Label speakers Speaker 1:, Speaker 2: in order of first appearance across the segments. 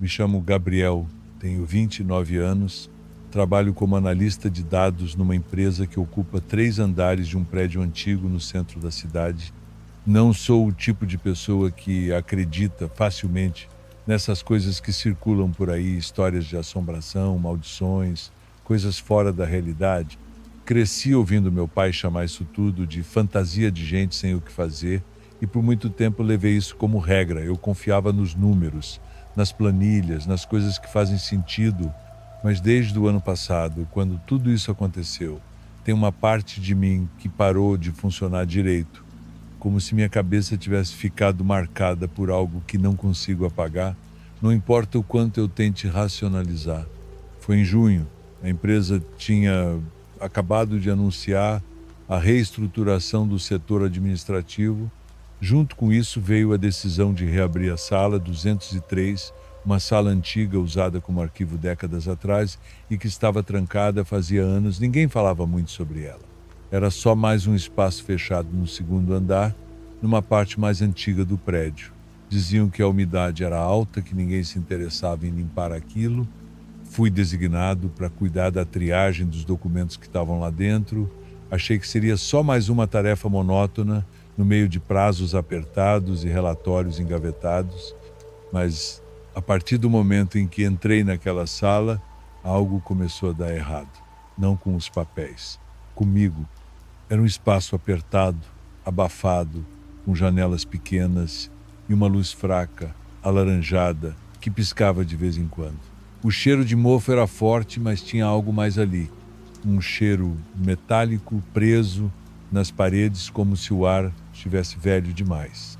Speaker 1: Me chamo Gabriel, tenho 29 anos, trabalho como analista de dados numa empresa que ocupa 3 andares de um prédio antigo no centro da cidade. Não sou o tipo de pessoa que acredita facilmente nessas coisas que circulam por aí, histórias de assombração, maldições, coisas fora da realidade. Cresci ouvindo meu pai chamar isso tudo de fantasia de gente sem o que fazer e por muito tempo levei isso como regra. Eu confiava nos números, nas planilhas, nas coisas que fazem sentido, mas desde o ano passado, quando tudo isso aconteceu, tem uma parte de mim que parou de funcionar direito, como se minha cabeça tivesse ficado marcada por algo que não consigo apagar, não importa o quanto eu tente racionalizar. Foi em junho, a empresa tinha acabado de anunciar a reestruturação do setor administrativo. Junto com isso veio a decisão de reabrir a sala 203, uma sala antiga usada como arquivo décadas atrás e que estava trancada fazia anos. Ninguém falava muito sobre ela. Era só mais um espaço fechado no segundo andar, numa parte mais antiga do prédio. Diziam que a umidade era alta, que ninguém se interessava em limpar aquilo. Fui designado para cuidar da triagem dos documentos que estavam lá dentro. Achei que seria só mais uma tarefa monótona, no meio de prazos apertados e relatórios engavetados, mas a partir do momento em que entrei naquela sala, algo começou a dar errado. Não com os papéis, comigo. Era um espaço apertado, abafado, com janelas pequenas e uma luz fraca, alaranjada, que piscava de vez em quando. O cheiro de mofo era forte, mas tinha algo mais ali. Um cheiro metálico, preso nas paredes, como se o ar estivesse velho demais.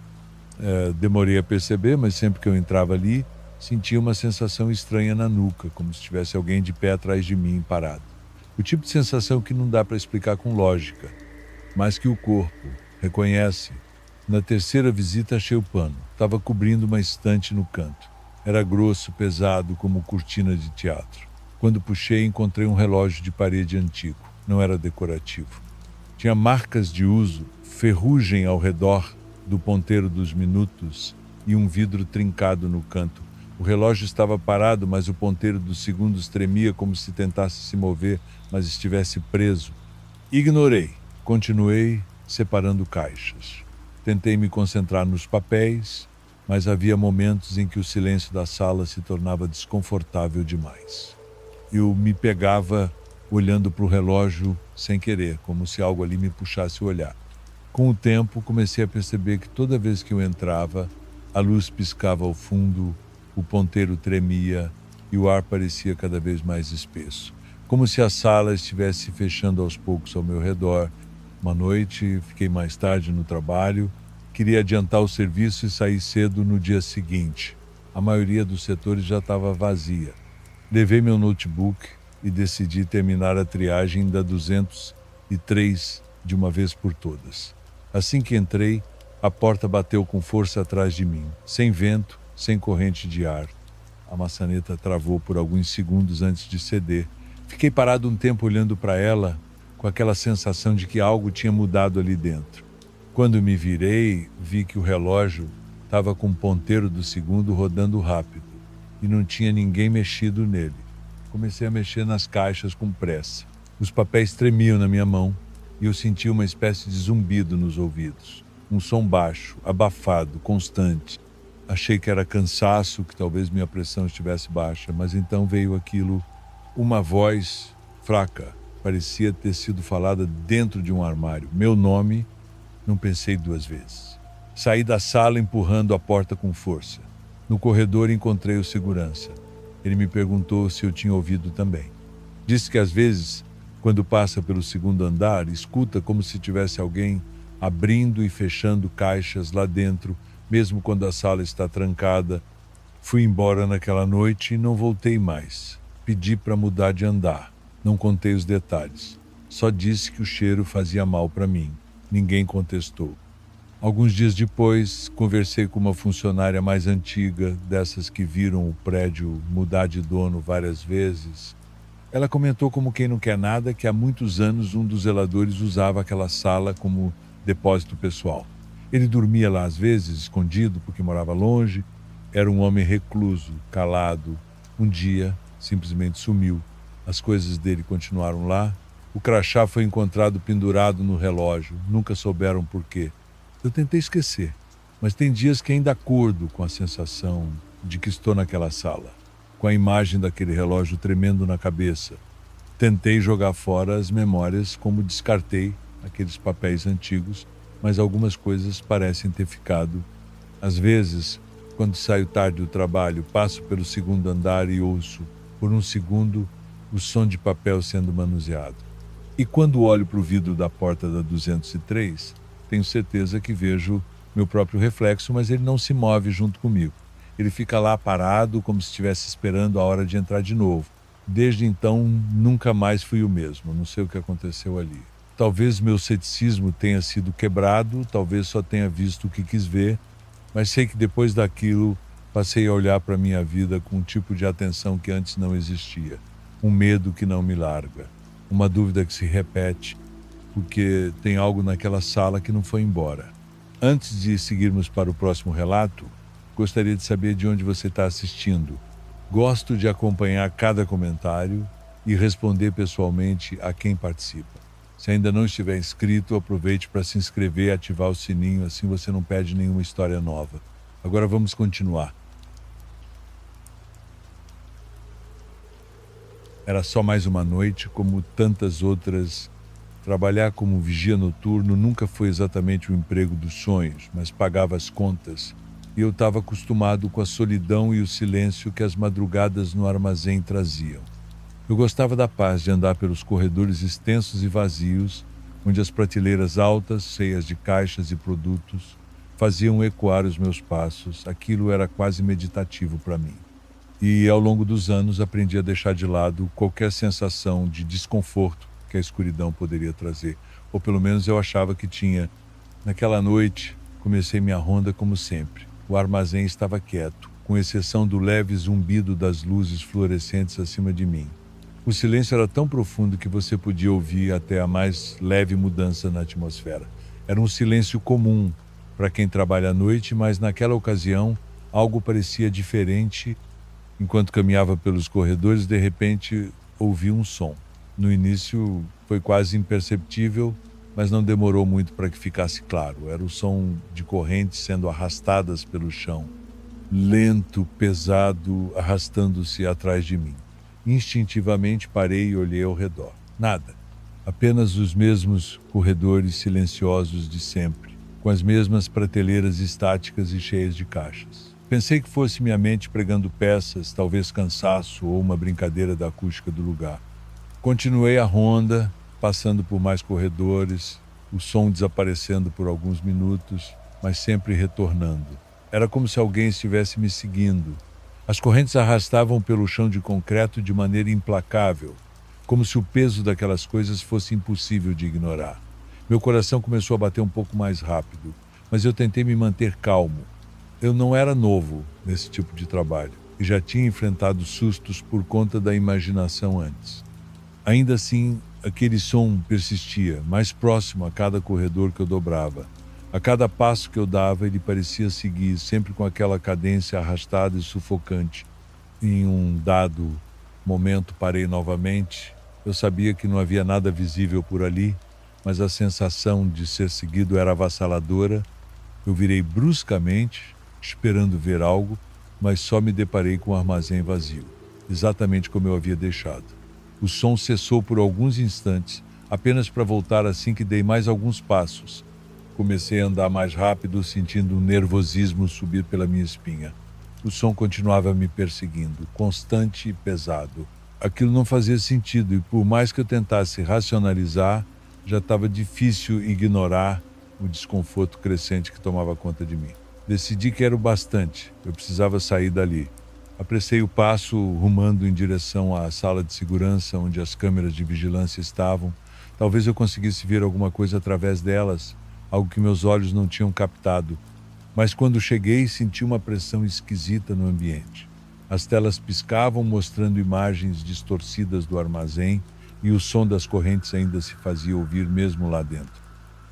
Speaker 1: Demorei a perceber, mas sempre que eu entrava ali, sentia uma sensação estranha na nuca, como se tivesse alguém de pé atrás de mim, parado. O tipo de sensação que não dá para explicar com lógica, mas que o corpo reconhece. Na terceira visita achei o pano. Estava cobrindo uma estante no canto. Era grosso, pesado, como cortina de teatro. Quando puxei, encontrei um relógio de parede antigo. Não era decorativo. Tinha marcas de uso, ferrugem ao redor do ponteiro dos minutos e um vidro trincado no canto. O relógio estava parado, mas o ponteiro dos segundos tremia como se tentasse se mover, mas estivesse preso. Ignorei. Continuei separando caixas. Tentei me concentrar nos papéis, mas havia momentos em que o silêncio da sala se tornava desconfortável demais. Eu me pegava olhando para o relógio sem querer, como se algo ali me puxasse o olhar. Com o tempo, comecei a perceber que toda vez que eu entrava, a luz piscava ao fundo, o ponteiro tremia e o ar parecia cada vez mais espesso, como se a sala estivesse fechando aos poucos ao meu redor. Uma noite, fiquei mais tarde no trabalho, queria adiantar o serviço e sair cedo no dia seguinte. A maioria dos setores já estava vazia. Levei meu notebook e decidi terminar a triagem da 203 de uma vez por todas. Assim que entrei, a porta bateu com força atrás de mim, sem vento, sem corrente de ar. A maçaneta travou por alguns segundos antes de ceder. Fiquei parado um tempo olhando para ela, com aquela sensação de que algo tinha mudado ali dentro. Quando me virei, vi que o relógio estava com o ponteiro do segundo rodando rápido e não tinha ninguém mexido nele. Comecei a mexer nas caixas com pressa. Os papéis tremiam na minha mão e eu sentia uma espécie de zumbido nos ouvidos. Um som baixo, abafado, constante. Achei que era cansaço, que talvez minha pressão estivesse baixa, mas então veio aquilo, uma voz fraca. Parecia ter sido falada dentro de um armário. Meu nome, não pensei duas vezes. Saí da sala empurrando a porta com força. No corredor encontrei o segurança. Ele me perguntou se eu tinha ouvido também. Disse que às vezes, quando passa pelo segundo andar, escuta como se tivesse alguém abrindo e fechando caixas lá dentro, mesmo quando a sala está trancada. Fui embora naquela noite e não voltei mais. Pedi para mudar de andar. Não contei os detalhes. Só disse que o cheiro fazia mal para mim. Ninguém contestou. Alguns dias depois, conversei com uma funcionária mais antiga, dessas que viram o prédio mudar de dono várias vezes. Ela comentou, como quem não quer nada, que há muitos anos um dos zeladores usava aquela sala como depósito pessoal. Ele dormia lá às vezes, escondido, porque morava longe. Era um homem recluso, calado. Um dia, simplesmente sumiu. As coisas dele continuaram lá. O crachá foi encontrado pendurado no relógio. Nunca souberam por quê. Eu tentei esquecer, mas tem dias que ainda acordo com a sensação de que estou naquela sala, com a imagem daquele relógio tremendo na cabeça. Tentei jogar fora as memórias, como descartei aqueles papéis antigos, mas algumas coisas parecem ter ficado. Às vezes, quando saio tarde do trabalho, passo pelo segundo andar e ouço, por um segundo, o som de papel sendo manuseado. E quando olho para o vidro da porta da 203, tenho certeza que vejo meu próprio reflexo, mas ele não se move junto comigo. Ele fica lá parado, como se estivesse esperando a hora de entrar de novo. Desde então, nunca mais fui o mesmo. Não sei o que aconteceu ali. Talvez meu ceticismo tenha sido quebrado, talvez só tenha visto o que quis ver, mas sei que depois daquilo passei a olhar para a minha vida com um tipo de atenção que antes não existia. Um medo que não me larga. Uma dúvida que se repete, porque tem algo naquela sala que não foi embora. Antes de seguirmos para o próximo relato, gostaria de saber de onde você está assistindo. Gosto de acompanhar cada comentário e responder pessoalmente a quem participa. Se ainda não estiver inscrito, aproveite para se inscrever e ativar o sininho, assim você não perde nenhuma história nova. Agora vamos continuar. Era só mais uma noite, como tantas outras. Trabalhar como vigia noturno nunca foi exatamente o emprego dos sonhos, mas pagava as contas. E eu estava acostumado com a solidão e o silêncio que as madrugadas no armazém traziam. Eu gostava da paz de andar pelos corredores extensos e vazios, onde as prateleiras altas, cheias de caixas e produtos, faziam ecoar os meus passos. Aquilo era quase meditativo para mim. E, ao longo dos anos, aprendi a deixar de lado qualquer sensação de desconforto que a escuridão poderia trazer. Ou pelo menos eu achava que tinha. Naquela noite, comecei minha ronda como sempre. O armazém estava quieto, com exceção do leve zumbido das luzes fluorescentes acima de mim. O silêncio era tão profundo que você podia ouvir até a mais leve mudança na atmosfera. Era um silêncio comum para quem trabalha à noite, mas naquela ocasião algo parecia diferente. Enquanto caminhava pelos corredores, de repente ouvi um som. No início foi quase imperceptível, mas não demorou muito para que ficasse claro. Era o som de correntes sendo arrastadas pelo chão, lento, pesado, arrastando-se atrás de mim. Instintivamente parei e olhei ao redor. Nada. Apenas os mesmos corredores silenciosos de sempre, com as mesmas prateleiras estáticas e cheias de caixas. Pensei que fosse minha mente pregando peças, talvez cansaço ou uma brincadeira da acústica do lugar. Continuei a ronda, passando por mais corredores, o som desaparecendo por alguns minutos, mas sempre retornando. Era como se alguém estivesse me seguindo. As correntes arrastavam pelo chão de concreto de maneira implacável, como se o peso daquelas coisas fosse impossível de ignorar. Meu coração começou a bater um pouco mais rápido, mas eu tentei me manter calmo. Eu não era novo nesse tipo de trabalho e já tinha enfrentado sustos por conta da imaginação antes. Ainda assim, aquele som persistia, mais próximo a cada corredor que eu dobrava. A cada passo que eu dava, ele parecia seguir, sempre com aquela cadência arrastada e sufocante. Em um dado momento, parei novamente. Eu sabia que não havia nada visível por ali, mas a sensação de ser seguido era avassaladora. Eu virei bruscamente, esperando ver algo, mas só me deparei com o armazém vazio, exatamente como eu havia deixado. O som cessou por alguns instantes, apenas para voltar assim que dei mais alguns passos. Comecei a andar mais rápido, sentindo um nervosismo subir pela minha espinha. O som continuava me perseguindo, constante e pesado. Aquilo não fazia sentido e, por mais que eu tentasse racionalizar, já estava difícil ignorar o desconforto crescente que tomava conta de mim. Decidi que era o bastante, eu precisava sair dali. Apressei o passo, rumando em direção à sala de segurança, onde as câmeras de vigilância estavam. Talvez eu conseguisse ver alguma coisa através delas, algo que meus olhos não tinham captado. Mas quando cheguei, senti uma pressão esquisita no ambiente. As telas piscavam, mostrando imagens distorcidas do armazém, e o som das correntes ainda se fazia ouvir mesmo lá dentro.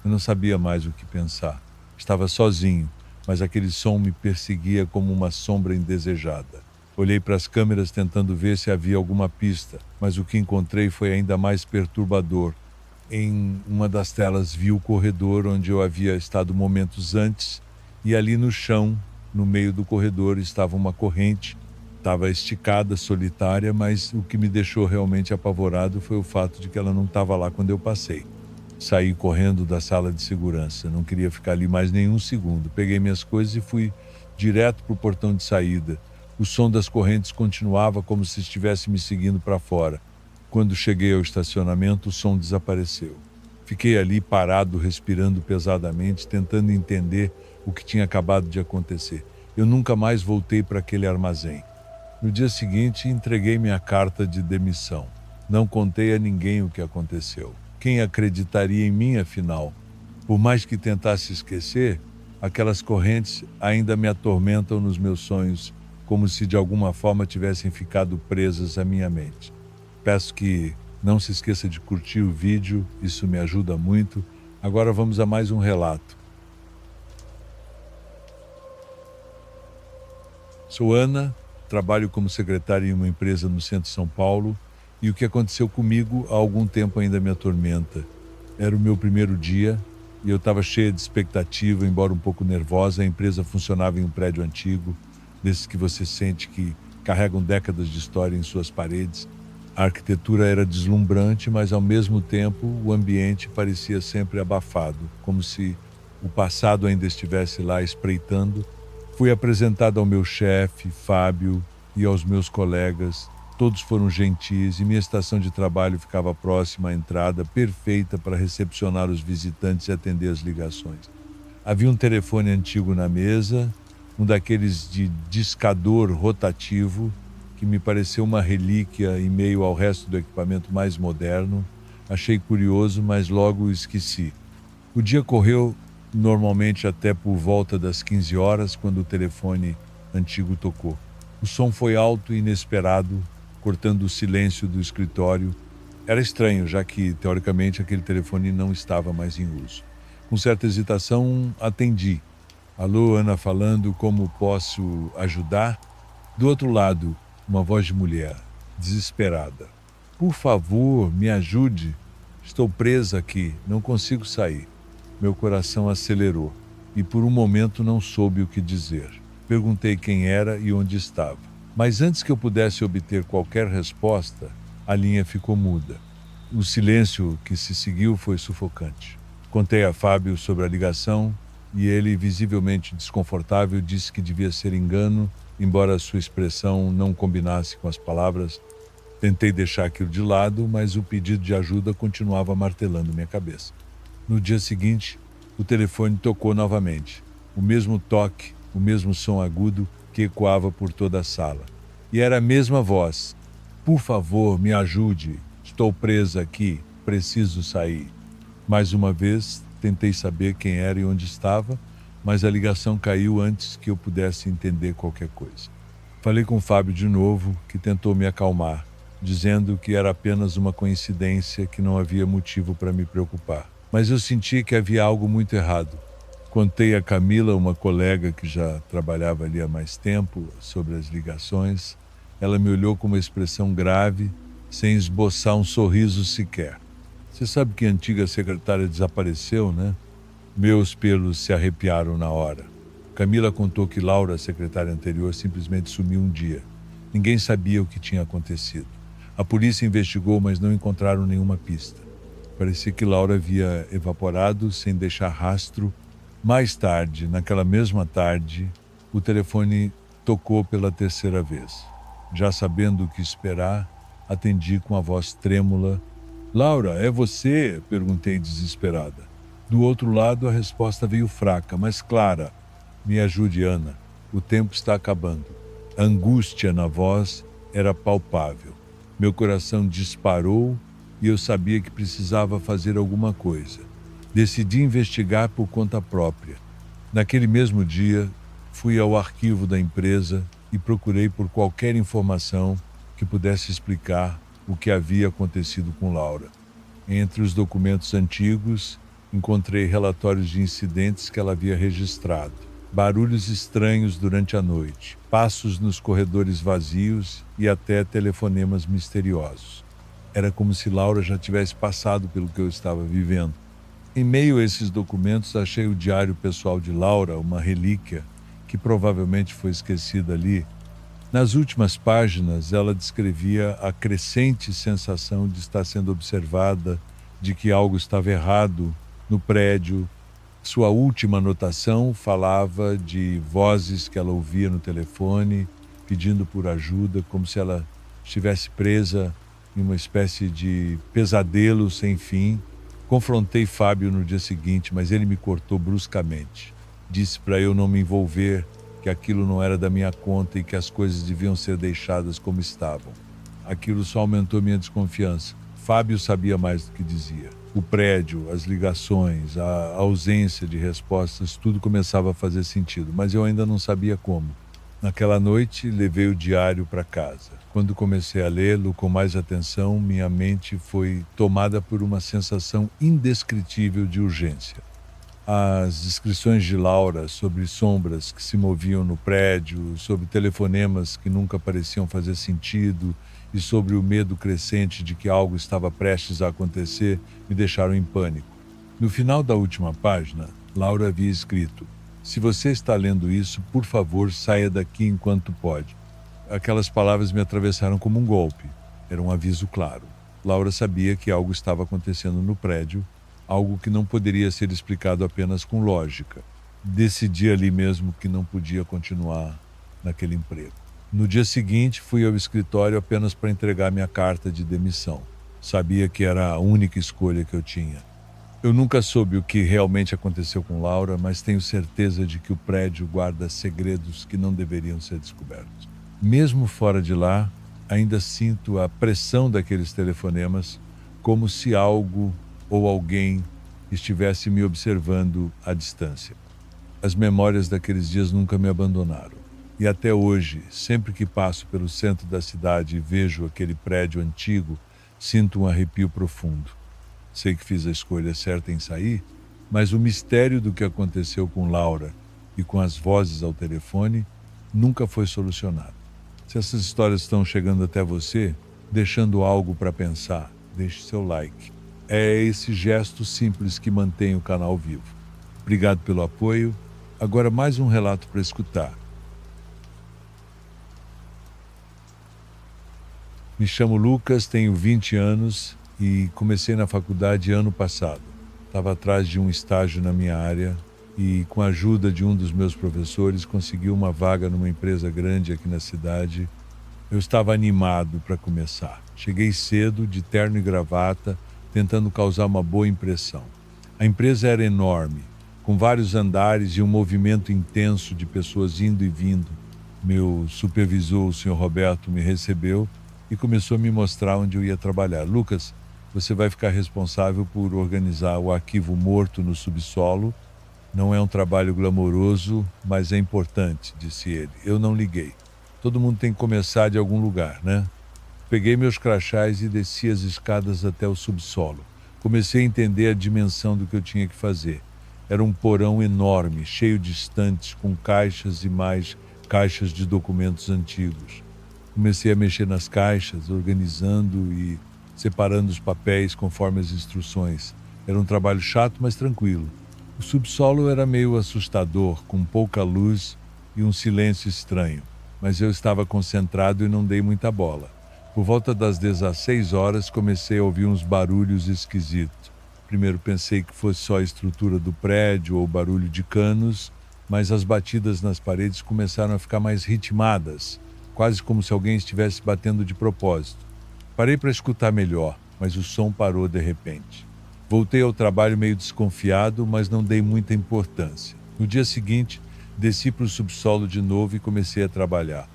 Speaker 1: Eu não sabia mais o que pensar. Estava sozinho, mas aquele som me perseguia como uma sombra indesejada. Olhei para as câmeras tentando ver se havia alguma pista, mas o que encontrei foi ainda mais perturbador. Em uma das telas vi o corredor onde eu havia estado momentos antes, e ali no chão, no meio do corredor, estava uma corrente. Estava esticada, solitária, mas o que me deixou realmente apavorado foi o fato de que ela não estava lá quando eu passei. Saí correndo da sala de segurança, não queria ficar ali mais nenhum segundo. Peguei minhas coisas e fui direto para o portão de saída. O som das correntes continuava como se estivesse me seguindo para fora. Quando cheguei ao estacionamento, o som desapareceu. Fiquei ali parado, respirando pesadamente, tentando entender o que tinha acabado de acontecer. Eu nunca mais voltei para aquele armazém. No dia seguinte, entreguei minha carta de demissão. Não contei a ninguém o que aconteceu. Quem acreditaria em mim, afinal? Por mais que tentasse esquecer, aquelas correntes ainda me atormentam nos meus sonhos, como se de alguma forma tivessem ficado presas à minha mente. Peço que não se esqueça de curtir o vídeo, isso me ajuda muito. Agora vamos a mais um relato. Sou Ana, trabalho como secretária em uma empresa no centro de São Paulo e o que aconteceu comigo há algum tempo ainda me atormenta. Era o meu primeiro dia e eu estava cheia de expectativa, embora um pouco nervosa. A empresa funcionava em um prédio antigo, desses que você sente que carregam décadas de história em suas paredes. A arquitetura era deslumbrante, mas ao mesmo tempo o ambiente parecia sempre abafado, como se o passado ainda estivesse lá espreitando. Fui apresentado ao meu chefe, Fábio, e aos meus colegas. Todos foram gentis e minha estação de trabalho ficava próxima à entrada, perfeita para recepcionar os visitantes e atender as ligações. Havia um telefone antigo na mesa, um daqueles de discador rotativo, que me pareceu uma relíquia em meio ao resto do equipamento mais moderno. Achei curioso, mas logo o esqueci. O dia correu normalmente até por volta das 15 horas, quando o telefone antigo tocou. O som foi alto e inesperado, cortando o silêncio do escritório. Era estranho, já que, teoricamente, aquele telefone não estava mais em uso. Com certa hesitação, atendi. Alô, Ana falando, como posso ajudar? Do outro lado, uma voz de mulher, desesperada. Por favor, me ajude. Estou presa aqui, não consigo sair. Meu coração acelerou e por um momento não soube o que dizer. Perguntei quem era e onde estava. Mas antes que eu pudesse obter qualquer resposta, a linha ficou muda. O silêncio que se seguiu foi sufocante. Contei a Fábio sobre a ligação e ele, visivelmente desconfortável, disse que devia ser engano, embora a sua expressão não combinasse com as palavras. Tentei deixar aquilo de lado, mas o pedido de ajuda continuava martelando minha cabeça. No dia seguinte, o telefone tocou novamente. O mesmo toque, o mesmo som agudo que ecoava por toda a sala. E era a mesma voz. Por favor, me ajude. Estou presa aqui. Preciso sair. Mais uma vez, tentei saber quem era e onde estava, mas a ligação caiu antes que eu pudesse entender qualquer coisa. Falei com o Fábio de novo, que tentou me acalmar, dizendo que era apenas uma coincidência, que não havia motivo para me preocupar. Mas eu senti que havia algo muito errado. Contei a Camila, uma colega que já trabalhava ali há mais tempo, sobre as ligações. Ela me olhou com uma expressão grave, sem esboçar um sorriso sequer. Você sabe que a antiga secretária desapareceu, né? Meus pelos se arrepiaram na hora. Camila contou que Laura, a secretária anterior, simplesmente sumiu um dia. Ninguém sabia o que tinha acontecido. A polícia investigou, mas não encontraram nenhuma pista. Parecia que Laura havia evaporado sem deixar rastro. Mais tarde, naquela mesma tarde, o telefone tocou pela terceira vez. Já sabendo o que esperar, atendi com a voz trêmula. Laura, é você? Perguntei desesperada. Do outro lado, a resposta veio fraca, mas clara. Me ajude, Ana. O tempo está acabando. A angústia na voz era palpável. Meu coração disparou e eu sabia que precisava fazer alguma coisa. Decidi investigar por conta própria. Naquele mesmo dia, fui ao arquivo da empresa e procurei por qualquer informação que pudesse explicar o que havia acontecido com Laura. Entre os documentos antigos, encontrei relatórios de incidentes que ela havia registrado. barulhos estranhos durante a noite, passos nos corredores vazios e até telefonemas misteriosos. Era como se Laura já tivesse passado pelo que eu estava vivendo. Em meio a esses documentos, achei o diário pessoal de Laura, uma relíquia que provavelmente foi esquecida ali. Nas últimas páginas, ela descrevia a crescente sensação de estar sendo observada, de que algo estava errado no prédio. Sua última anotação falava de vozes que ela ouvia no telefone, pedindo por ajuda, como se ela estivesse presa em uma espécie de pesadelo sem fim. Confrontei Fábio no dia seguinte, mas ele me cortou bruscamente. Disse para eu não me envolver, que aquilo não era da minha conta e que as coisas deviam ser deixadas como estavam. Aquilo só aumentou minha desconfiança. Fábio sabia mais do que dizia. O prédio, as ligações, a ausência de respostas, tudo começava a fazer sentido, mas eu ainda não sabia como. Naquela noite, levei o diário para casa. Quando comecei a lê-lo com mais atenção, minha mente foi tomada por uma sensação indescritível de urgência. As descrições de Laura sobre sombras que se moviam no prédio, sobre telefonemas que nunca pareciam fazer sentido e sobre o medo crescente de que algo estava prestes a acontecer me deixaram em pânico. No final da última página, Laura havia escrito: "Se você está lendo isso, por favor, saia daqui enquanto pode." Aquelas palavras me atravessaram como um golpe. Era um aviso claro. Laura sabia que algo estava acontecendo no prédio, algo que não poderia ser explicado apenas com lógica. Decidi ali mesmo que não podia continuar naquele emprego. No dia seguinte, fui ao escritório apenas para entregar minha carta de demissão. Sabia que era a única escolha que eu tinha. Eu nunca soube o que realmente aconteceu com Laura, mas tenho certeza de que o prédio guarda segredos que não deveriam ser descobertos. Mesmo fora de lá, ainda sinto a pressão daqueles telefonemas, como se algo ou alguém estivesse me observando à distância. As memórias daqueles dias nunca me abandonaram. E até hoje, sempre que passo pelo centro da cidade e vejo aquele prédio antigo, sinto um arrepio profundo. Sei que fiz a escolha certa em sair, mas o mistério do que aconteceu com Laura e com as vozes ao telefone nunca foi solucionado. Se essas histórias estão chegando até você, deixando algo para pensar, deixe seu like. É esse gesto simples que mantém o canal vivo. Obrigado pelo apoio. Agora mais um relato para escutar. Me chamo Lucas, tenho 20 anos e comecei na faculdade ano passado. Estava atrás de um estágio na minha área e, com a ajuda de um dos meus professores, consegui uma vaga numa empresa grande aqui na cidade. Eu estava animado para começar. Cheguei cedo, de terno e gravata, tentando causar uma boa impressão. A empresa era enorme, com vários andares e um movimento intenso de pessoas indo e vindo. Meu supervisor, o senhor Roberto, me recebeu e começou a me mostrar onde eu ia trabalhar. "Lucas, você vai ficar responsável por organizar o arquivo morto no subsolo. Não é um trabalho glamouroso, mas é importante", disse ele. Eu não liguei. Todo mundo tem que começar de algum lugar, né? Peguei meus crachás e desci as escadas até o subsolo. Comecei a entender a dimensão do que eu tinha que fazer. Era um porão enorme, cheio de estantes, com caixas e mais caixas de documentos antigos. Comecei a mexer nas caixas, organizando e separando os papéis conforme as instruções. Era um trabalho chato, mas tranquilo. O subsolo era meio assustador, com pouca luz e um silêncio estranho, mas eu estava concentrado e não dei muita bola. Por volta das 16 horas, comecei a ouvir uns barulhos esquisitos. Primeiro pensei que fosse só a estrutura do prédio ou barulho de canos, mas as batidas nas paredes começaram a ficar mais ritmadas, quase como se alguém estivesse batendo de propósito. Parei para escutar melhor, mas o som parou de repente. Voltei ao trabalho meio desconfiado, mas não dei muita importância. No dia seguinte, desci para o subsolo de novo e comecei a trabalhar.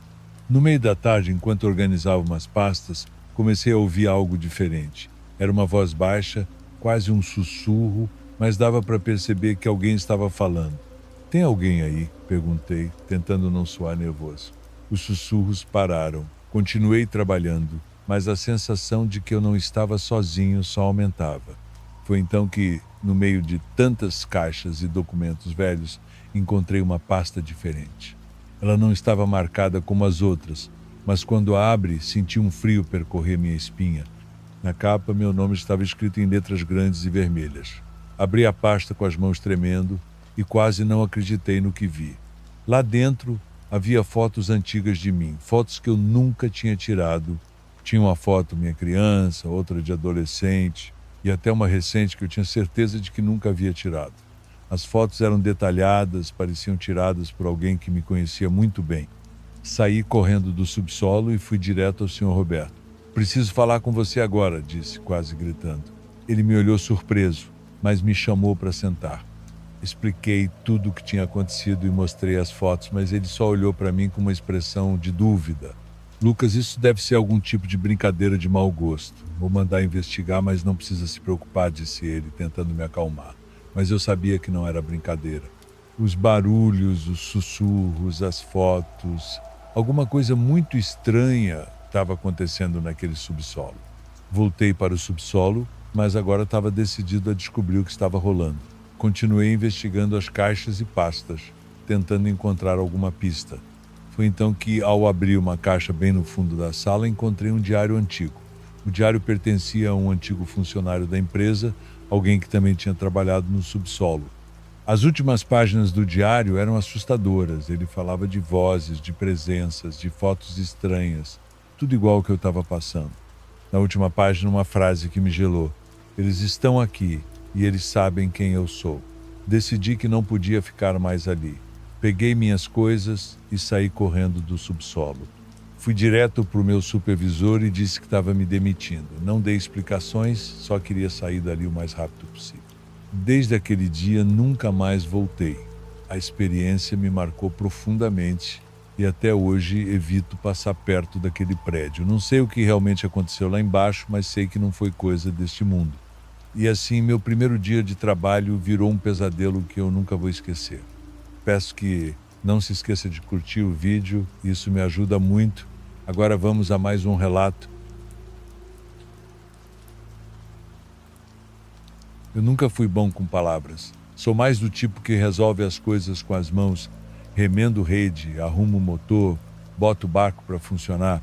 Speaker 1: No meio da tarde, enquanto organizava umas pastas, comecei a ouvir algo diferente. Era uma voz baixa, quase um sussurro, mas dava para perceber que alguém estava falando. "Tem alguém aí?", perguntei, tentando não soar nervoso. Os sussurros pararam. Continuei trabalhando, mas a sensação de que eu não estava sozinho só aumentava. Foi então que no meio de tantas caixas e documentos velhos, encontrei uma pasta diferente. Ela não estava marcada como as outras, mas quando a abri, senti um frio percorrer minha espinha. Na capa, meu nome estava escrito em letras grandes e vermelhas. Abri a pasta com as mãos tremendo e quase não acreditei no que vi. Lá dentro havia fotos antigas de mim, fotos que eu nunca tinha tirado. Tinha uma foto minha criança, outra de adolescente e até uma recente que eu tinha certeza de que nunca havia tirado. As fotos eram detalhadas, pareciam tiradas por alguém que me conhecia muito bem. Saí correndo do subsolo e fui direto ao Sr. Roberto. "Preciso falar com você agora", disse, quase gritando. Ele me olhou surpreso, mas me chamou para sentar. Expliquei tudo o que tinha acontecido e mostrei as fotos, mas ele só olhou para mim com uma expressão de dúvida. "Lucas, isso deve ser algum tipo de brincadeira de mau gosto. Vou mandar investigar, mas não precisa se preocupar", disse ele, tentando me acalmar. Mas eu sabia que não era brincadeira. Os barulhos, os sussurros, as fotos, alguma coisa muito estranha estava acontecendo naquele subsolo. Voltei para o subsolo, mas agora estava decidido a descobrir o que estava rolando. Continuei investigando as caixas e pastas, tentando encontrar alguma pista. Foi então que, ao abrir uma caixa bem no fundo da sala, encontrei um diário antigo. O diário pertencia a um antigo funcionário da empresa, alguém que também tinha trabalhado no subsolo. As últimas páginas do diário eram assustadoras. Ele falava de vozes, de presenças, de fotos estranhas, tudo igual ao que eu estava passando. Na última página, uma frase que me gelou: "Eles estão aqui e eles sabem quem eu sou." Decidi que não podia ficar mais ali. Peguei minhas coisas e saí correndo do subsolo. Fui direto para o meu supervisor e disse que estava me demitindo. Não dei explicações, só queria sair dali o mais rápido possível. Desde aquele dia, nunca mais voltei. A experiência me marcou profundamente e até hoje evito passar perto daquele prédio. Não sei o que realmente aconteceu lá embaixo, mas sei que não foi coisa deste mundo. E assim, meu primeiro dia de trabalho virou um pesadelo que eu nunca vou esquecer. Peço que não se esqueça de curtir o vídeo, isso me ajuda muito. Agora vamos a mais um relato. Eu nunca fui bom com palavras. Sou mais do tipo que resolve as coisas com as mãos, remendo rede, arrumo o motor, boto o barco para funcionar.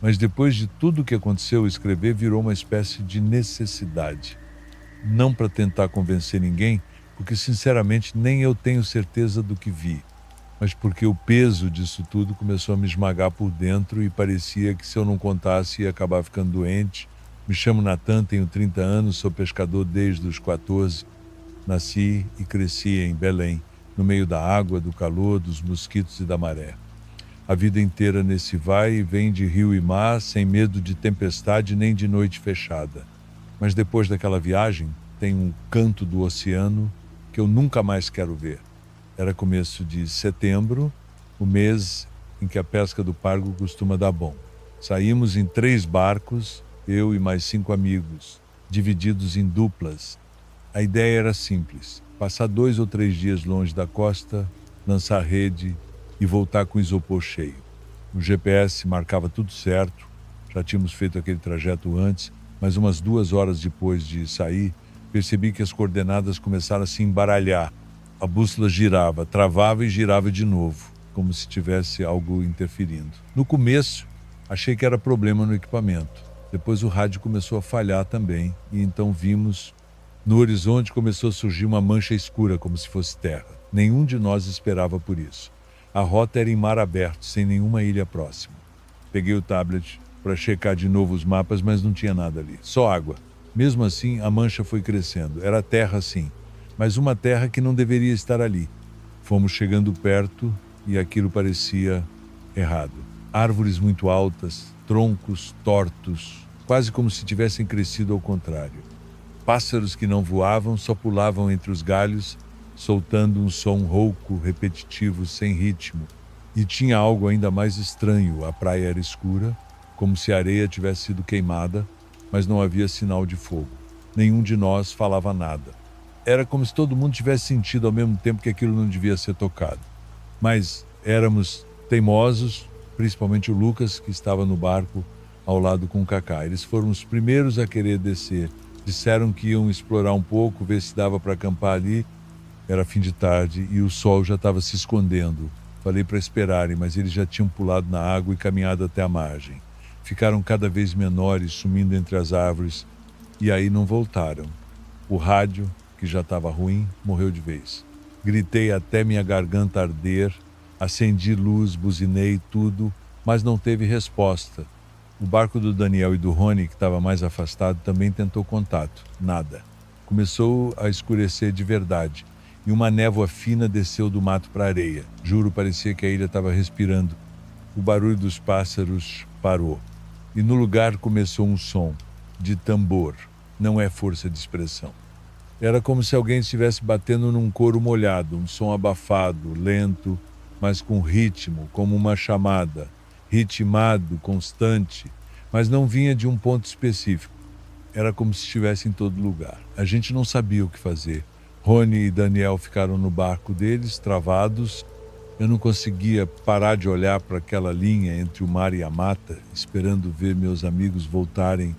Speaker 1: Mas depois de tudo o que aconteceu, escrever virou uma espécie de necessidade. Não para tentar convencer ninguém, porque sinceramente nem eu tenho certeza do que vi, mas porque o peso disso tudo começou a me esmagar por dentro e parecia que se eu não contasse ia acabar ficando doente. Me chamo Natan, tenho 30 anos, sou pescador desde os 14. Nasci e cresci em Belém, no meio da água, do calor, dos mosquitos e da maré. A vida inteira nesse vai e vem de rio e mar, sem medo de tempestade nem de noite fechada. Mas depois daquela viagem, tem um canto do oceano que eu nunca mais quero ver. Era começo de setembro, o mês em que a pesca do pargo costuma dar bom. Saímos em 3 barcos, eu e mais 5 amigos, divididos em duplas. A ideia era simples: passar 2 ou 3 dias longe da costa, lançar rede e voltar com o isopor cheio. O GPS marcava tudo certo, já tínhamos feito aquele trajeto antes, mas umas 2 horas depois de sair, percebi que as coordenadas começaram a se embaralhar. A bússola girava, travava e girava de novo, como se tivesse algo interferindo. No começo, achei que era problema no equipamento. Depois o rádio começou a falhar também, e então vimos, no horizonte começou a surgir uma mancha escura, como se fosse terra. Nenhum de nós esperava por isso. A rota era em mar aberto, sem nenhuma ilha próxima. Peguei o tablet para checar de novo os mapas, mas não tinha nada ali, só água. Mesmo assim, a mancha foi crescendo. Era terra, sim, mas uma terra que não deveria estar ali. Fomos chegando perto e aquilo parecia errado. Árvores muito altas, troncos tortos, quase como se tivessem crescido ao contrário. Pássaros que não voavam, só pulavam entre os galhos, soltando um som rouco, repetitivo, sem ritmo. E tinha algo ainda mais estranho. A praia era escura, como se a areia tivesse sido queimada, mas não havia sinal de fogo. Nenhum de nós falava nada. Era como se todo mundo tivesse sentido ao mesmo tempo que aquilo não devia ser tocado. Mas éramos teimosos, principalmente o Lucas, que estava no barco ao lado com o Cacá. Eles foram os primeiros a querer descer Disseram que iam explorar um pouco, ver se dava para acampar ali. Era fim de tarde e o sol já estava se escondendo. Falei para esperarem, mas eles já tinham pulado na água e caminhado até a margem. Ficaram cada vez menores, sumindo entre as árvores, e aí não voltaram. O rádio, que já estava ruim, morreu de vez. Gritei até minha garganta arder, acendi luz, buzinei tudo, mas não teve resposta. O barco do Daniel e do Rony, que estava mais afastado, também tentou contato. Nada. Começou a escurecer de verdade, e uma névoa fina desceu do mato para a areia. Juro, parecia que a ilha estava respirando. O barulho dos pássaros parou. E no lugar começou um som de tambor. Não é força de expressão. Era como se alguém estivesse batendo num couro molhado, um som abafado, lento, mas com ritmo, como uma chamada, ritmado, constante, mas não vinha de um ponto específico. Era como se estivesse em todo lugar. A gente não sabia o que fazer. Rony e Daniel ficaram no barco deles, travados. Eu não conseguia parar de olhar para aquela linha entre o mar e a mata, esperando ver meus amigos voltarem.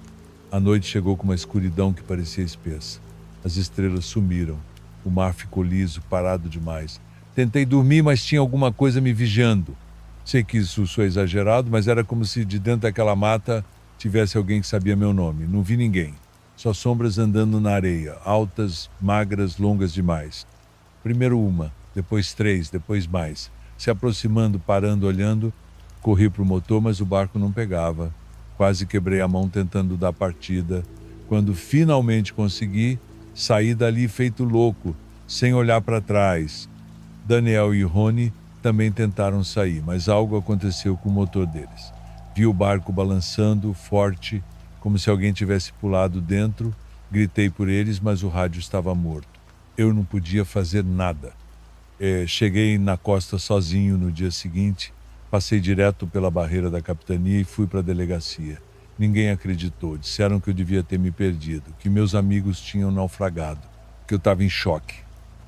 Speaker 1: A noite chegou com uma escuridão que parecia espessa. As estrelas sumiram. O mar ficou liso, parado demais. Tentei dormir, mas tinha alguma coisa me vigiando. Sei que isso foi exagerado, mas era como se de dentro daquela mata tivesse alguém que sabia meu nome. Não vi ninguém. Só sombras andando na areia, altas, magras, longas demais. Primeiro uma, depois três, depois mais. Se aproximando, parando, olhando, corri para o motor, mas o barco não pegava. Quase quebrei a mão tentando dar partida. Quando finalmente consegui, saí dali feito louco, sem olhar para trás. Daniel e Rony também tentaram sair, mas algo aconteceu com o motor deles. Vi o barco balançando, forte, como se alguém tivesse pulado dentro. Gritei por eles, mas o rádio estava morto. Eu não podia fazer nada. Cheguei na costa sozinho no dia seguinte, passei direto pela barreira da capitania e fui para a delegacia. Ninguém acreditou, disseram que eu devia ter me perdido, que meus amigos tinham naufragado, que eu estava em choque.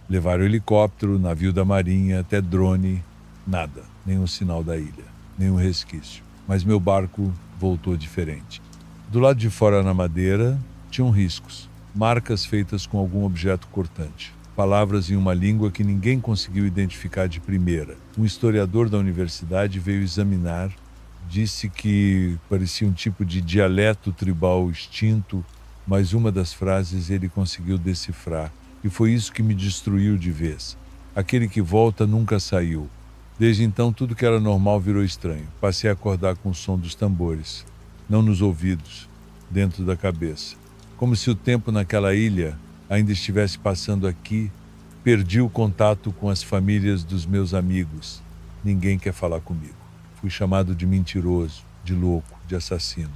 Speaker 1: Levaram helicóptero, navio da marinha, até drone, nada, nenhum sinal da ilha, nenhum resquício. Mas meu barco voltou diferente. Do lado de fora na madeira, tinham riscos, marcas feitas com algum objeto cortante. Palavras em uma língua que ninguém conseguiu identificar de primeira. Um historiador da universidade veio examinar, disse que parecia um tipo de dialeto tribal extinto, mas uma das frases ele conseguiu decifrar, e foi isso que me destruiu de vez. Aquele que volta nunca saiu. Desde então, tudo que era normal virou estranho. Passei a acordar com o som dos tambores, não nos ouvidos, dentro da cabeça. Como se o tempo naquela ilha ainda estivesse passando aqui. Perdi o contato com as famílias dos meus amigos. Ninguém quer falar comigo. Fui chamado de mentiroso, de louco, de assassino.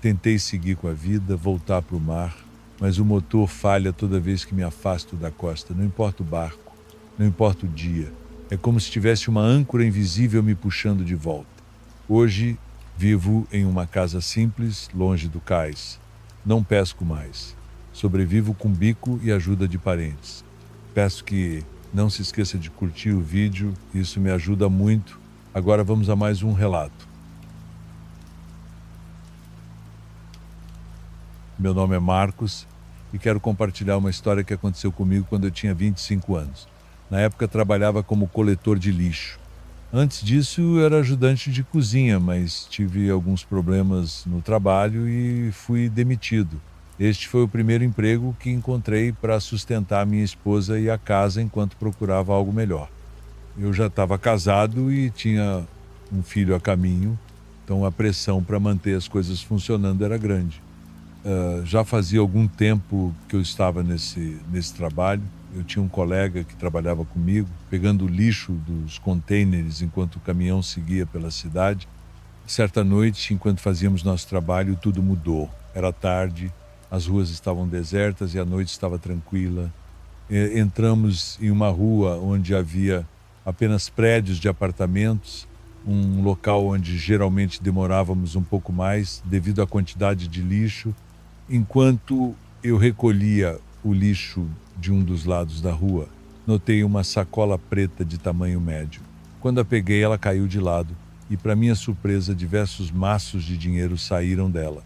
Speaker 1: Tentei seguir com a vida, voltar para o mar, mas o motor falha toda vez que me afasto da costa. Não importa o barco, não importa o dia. É como se tivesse uma âncora invisível me puxando de volta. Hoje vivo em uma casa simples, longe do cais. Não pesco mais. Sobrevivo com bico e ajuda de parentes. Peço que não se esqueça de curtir o vídeo, isso me ajuda muito. Agora vamos a mais um relato. Meu nome é Marcos e quero compartilhar uma história que aconteceu comigo quando eu tinha 25 anos. Na época trabalhava como coletor de lixo. Antes disso eu era ajudante de cozinha, mas tive alguns problemas no trabalho e fui demitido. Este foi o primeiro emprego que encontrei para sustentar minha esposa e a casa enquanto procurava algo melhor. Eu já estava casado e tinha um filho a caminho, então a pressão para manter as coisas funcionando era grande. Já fazia algum tempo que eu estava nesse trabalho. Eu tinha um colega que trabalhava comigo, pegando o lixo dos contêineres enquanto o caminhão seguia pela cidade. Certa noite, enquanto fazíamos nosso trabalho, tudo mudou. Era tarde, as ruas estavam desertas e a noite estava tranquila. Entramos em uma rua onde havia apenas prédios de apartamentos, um local onde geralmente demorávamos um pouco mais devido à quantidade de lixo. Enquanto eu recolhia o lixo de um dos lados da rua, notei uma sacola preta de tamanho médio. Quando a peguei, ela caiu de lado e, para minha surpresa, diversos maços de dinheiro saíram dela.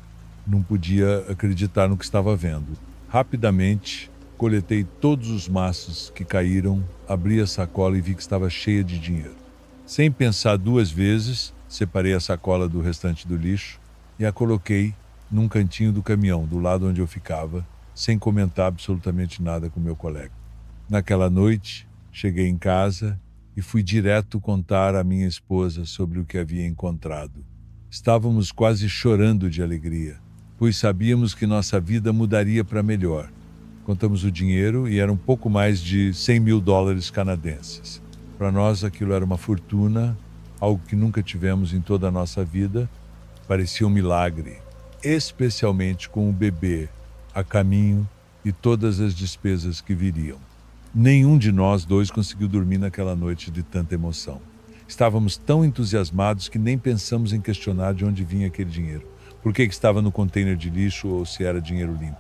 Speaker 1: Não podia acreditar no que estava vendo. Rapidamente, coletei todos os maços que caíram, abri a sacola e vi que estava cheia de dinheiro. Sem pensar duas vezes, separei a sacola do restante do lixo e a coloquei num cantinho do caminhão, do lado onde eu ficava, sem comentar absolutamente nada com meu colega. Naquela noite, cheguei em casa e fui direto contar à minha esposa sobre o que havia encontrado. Estávamos quase chorando de alegria, pois sabíamos que nossa vida mudaria para melhor. Contamos o dinheiro e era um pouco mais de 100 mil dólares canadenses. Para nós aquilo era uma fortuna, algo que nunca tivemos em toda a nossa vida. Parecia um milagre, especialmente com o bebê a caminho e todas as despesas que viriam. Nenhum de nós dois conseguiu dormir naquela noite de tanta emoção. Estávamos tão entusiasmados que nem pensamos em questionar de onde vinha aquele dinheiro, por que estava no container de lixo ou se era dinheiro limpo.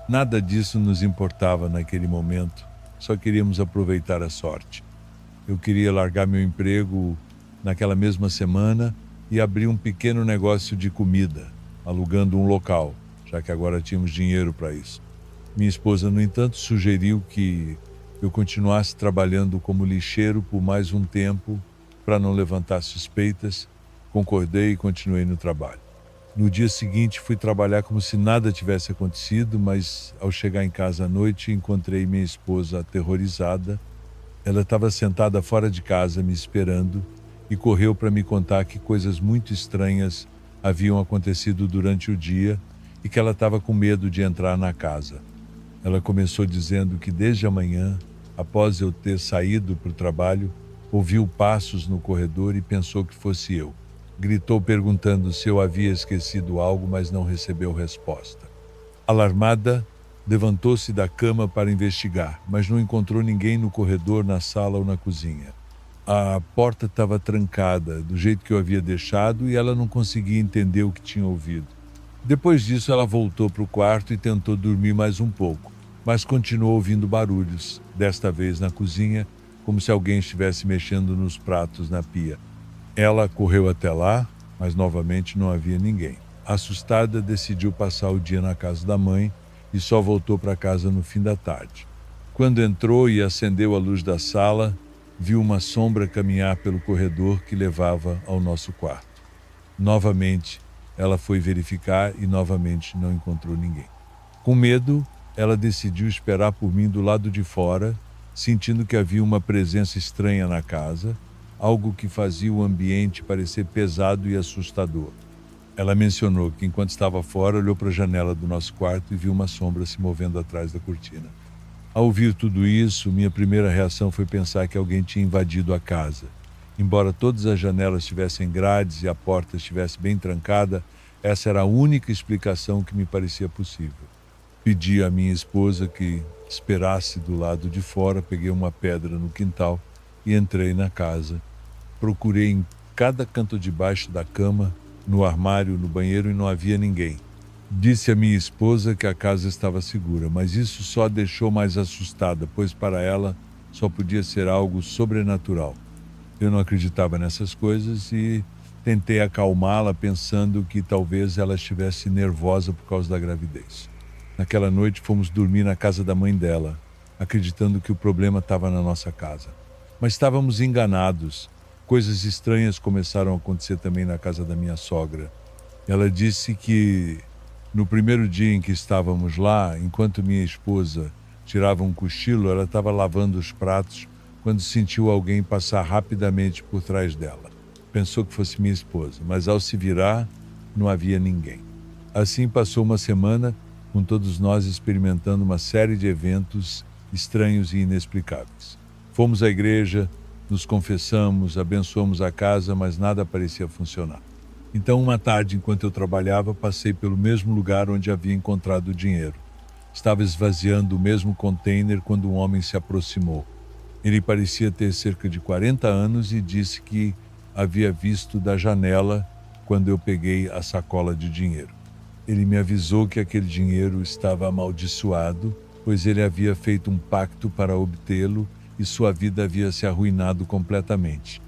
Speaker 1: Nada disso nos importava naquele momento, só queríamos aproveitar a sorte. Eu queria largar meu emprego naquela mesma semana e abrir um pequeno negócio de comida, alugando um local, já que agora tínhamos dinheiro para isso. Minha esposa, no entanto, sugeriu que eu continuasse trabalhando como lixeiro por mais um tempo para não levantar suspeitas. Concordei e continuei no trabalho. No dia seguinte, fui trabalhar como se nada tivesse acontecido, mas ao chegar em casa à noite, encontrei minha esposa aterrorizada. Ela estava sentada fora de casa me esperando e correu para me contar que coisas muito estranhas haviam acontecido durante o dia e que ela estava com medo de entrar na casa. Ela começou dizendo que desde a manhã, após eu ter saído para o trabalho, ouviu passos no corredor e pensou que fosse eu. Gritou perguntando se eu havia esquecido algo, mas não recebeu resposta. Alarmada, levantou-se da cama para investigar, mas não encontrou ninguém no corredor, na sala ou na cozinha. A porta estava trancada, do jeito que eu havia deixado, e ela não conseguia entender o que tinha ouvido. Depois disso, ela voltou para o quarto e tentou dormir mais um pouco, mas continuou ouvindo barulhos, desta vez na cozinha, como se alguém estivesse mexendo nos pratos na pia. Ela correu até lá, mas novamente não havia ninguém. Assustada, decidiu passar o dia na casa da mãe e só voltou para casa no fim da tarde. Quando entrou e acendeu a luz da sala, viu uma sombra caminhar pelo corredor que levava ao nosso quarto. Novamente, ela foi verificar e novamente não encontrou ninguém. Com medo, ela decidiu esperar por mim do lado de fora, sentindo que havia uma presença estranha na casa, algo que fazia o ambiente parecer pesado e assustador. Ela mencionou que enquanto estava fora, olhou para a janela do nosso quarto e viu uma sombra se movendo atrás da cortina. Ao ouvir tudo isso, minha primeira reação foi pensar que alguém tinha invadido a casa. Embora todas as janelas tivessem grades e a porta estivesse bem trancada, essa era a única explicação que me parecia possível. Pedi à minha esposa que esperasse do lado de fora, peguei uma pedra no quintal e entrei na casa. Procurei em cada canto debaixo da cama, no armário, no banheiro e não havia ninguém. Disse à minha esposa que a casa estava segura, mas isso só a deixou mais assustada, pois para ela só podia ser algo sobrenatural. Eu não acreditava nessas coisas e tentei acalmá-la pensando que talvez ela estivesse nervosa por causa da gravidez. Naquela noite fomos dormir na casa da mãe dela, acreditando que o problema estava na nossa casa. Mas estávamos enganados. Coisas estranhas começaram a acontecer também na casa da minha sogra. Ela disse que no primeiro dia em que estávamos lá, enquanto minha esposa tirava um cochilo, ela estava lavando os pratos quando sentiu alguém passar rapidamente por trás dela. Pensou que fosse minha esposa, mas ao se virar, não havia ninguém. Assim passou uma semana, com todos nós experimentando uma série de eventos estranhos e inexplicáveis. Fomos à igreja, nos confessamos, abençoamos a casa, mas nada parecia funcionar. Então, uma tarde, enquanto eu trabalhava, passei pelo mesmo lugar onde havia encontrado o dinheiro. Estava esvaziando o mesmo container quando um homem se aproximou. Ele parecia ter cerca de 40 anos e disse que havia visto da janela quando eu peguei a sacola de dinheiro. Ele me avisou que aquele dinheiro estava amaldiçoado, pois ele havia feito um pacto para obtê-lo e sua vida havia se arruinado completamente.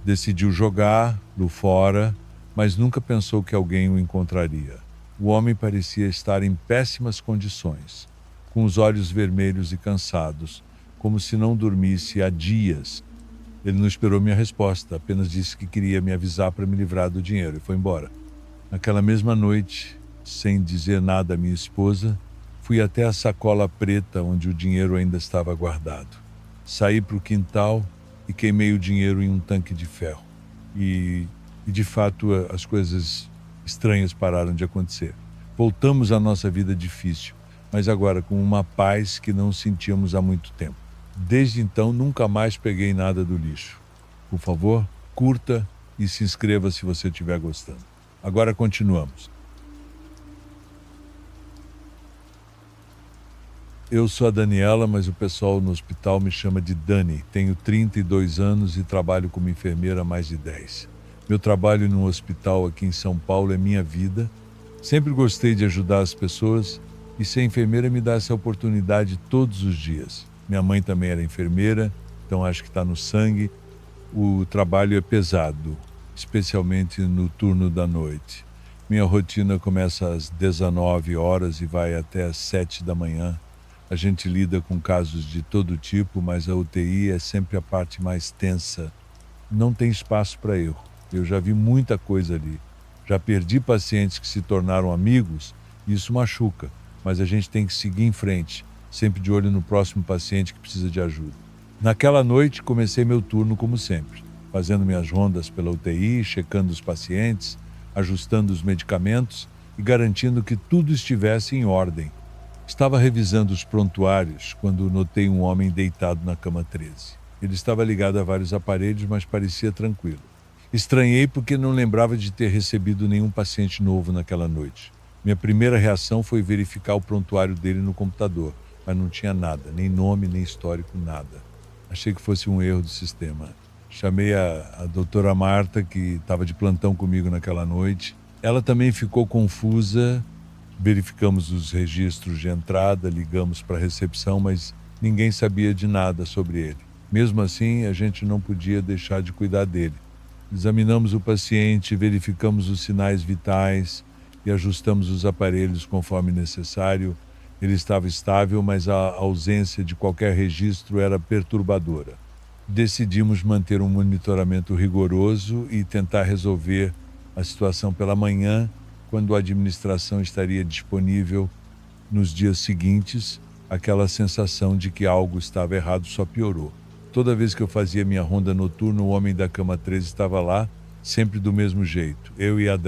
Speaker 1: Decidiu jogá-lo fora, mas nunca pensou que alguém o encontraria. O homem parecia estar em péssimas condições, com os olhos vermelhos e cansados, como se não dormisse há dias. Ele não esperou minha resposta, apenas disse que queria me avisar para me livrar do dinheiro e foi embora. Naquela mesma noite, sem dizer nada à minha esposa, fui até a sacola preta onde o dinheiro ainda estava guardado. Saí para o quintal e queimei o dinheiro em um tanque de ferro. E de fato as coisas estranhas pararam de acontecer. Voltamos à nossa vida difícil, mas agora com uma paz que não sentíamos há muito tempo. Desde então, nunca mais peguei nada do lixo. Por favor, curta e se inscreva se você estiver gostando. Agora continuamos. Eu sou a Daniela, mas o pessoal no hospital me chama de Dani. Tenho 32 anos e trabalho como enfermeira há mais de 10. Meu trabalho no hospital aqui em São Paulo é minha vida. Sempre gostei de ajudar as pessoas e ser enfermeira me dá essa oportunidade todos os dias. Minha mãe também era enfermeira, então acho que está no sangue. O trabalho é pesado, especialmente no turno da noite. Minha rotina começa às 19 horas e vai até às 7 da manhã. A gente lida com casos de todo tipo, mas a UTI é sempre a parte mais tensa. Não tem espaço para erro. Eu já vi muita coisa ali. Já perdi pacientes que se tornaram amigos e isso machuca, mas a gente tem que seguir em frente, sempre de olho no próximo paciente que precisa de ajuda. Naquela noite, comecei meu turno como sempre, fazendo minhas rondas pela UTI, checando os pacientes, ajustando os medicamentos e garantindo que tudo estivesse em ordem. Estava revisando os prontuários quando notei um homem deitado na cama 13. Ele estava ligado a vários aparelhos, mas parecia tranquilo. Estranhei porque não lembrava de ter recebido nenhum paciente novo naquela noite. Minha primeira reação foi verificar o prontuário dele no computador, mas não tinha nada, nem nome, nem histórico, nada. Achei que fosse um erro do sistema. Chamei a doutora Marta, que estava de plantão comigo naquela noite. Ela também ficou confusa. Verificamos os registros de entrada, ligamos para a recepção, mas ninguém sabia de nada sobre ele. Mesmo assim, a gente não podia deixar de cuidar dele. Examinamos o paciente, verificamos os sinais vitais e ajustamos os aparelhos conforme necessário. Ele estava estável, mas a ausência de qualquer registro era perturbadora. Decidimos manter um monitoramento rigoroso e tentar resolver a situação pela manhã, quando a administração estaria disponível. Nos dias seguintes, aquela sensação de que algo estava errado só piorou. Toda vez que eu fazia minha ronda noturna, o homem da cama 13 estava lá, sempre do mesmo jeito. Eu e a